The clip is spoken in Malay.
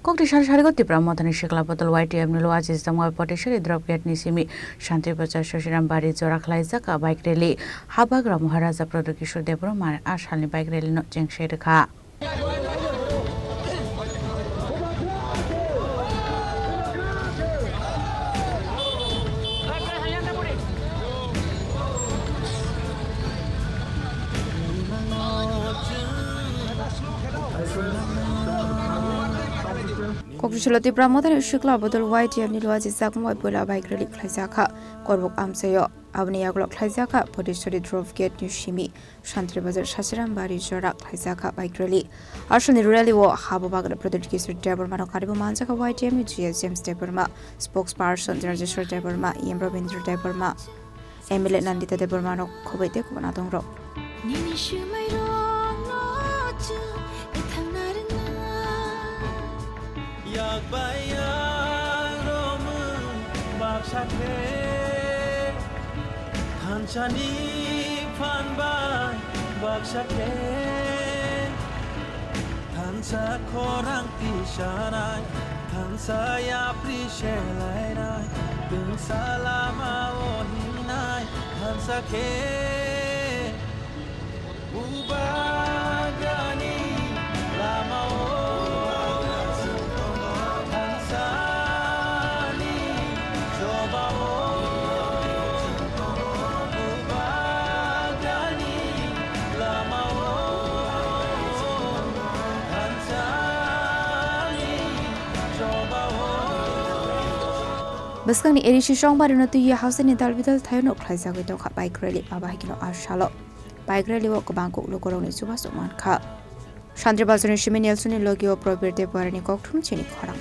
Koktisal Sarigo Tipra Motha Sikla Bodol YTF Luwajijakma bai Patichari Drop Simi Santirbazar Sasiram Bari Jora Khlaijakha bike rally Bubagara Maharaja Pradyot Kishore Debbarma Salni bike rally no Rwkha. Koktisal Tipra Motha Sikla Bodol YTF Luwajijakma bai Patichari Khlaijakha Khorang Amsayo Abni Yaglok Khlaijakha Patichari Drop Simi Santirbazar Sasiram Bari Jora Khlaijakha bike rally Salni rally wo Bubagara Pradyot Kishore Debbarma Karibu Manjaka YTF James Debbarma spokesperson Debbarma Debbarma Emile Nandita Debbarma no Khobete Kubanatongro Chini bai Tansa Khorang Tisharai Tansa ya prishelai Bin salama ohinai Tansa ke Bubagani lama Baskang ni edisi song baru natu ya house ni dalbidal thayo no Khlaijakha to kha bike rally abah kino ashalo bike rally wo kabangko lokorong ni suba suman kha Santirbazar ni Simi Nelson ni logio proberte Bari ni koktum Chini Khorang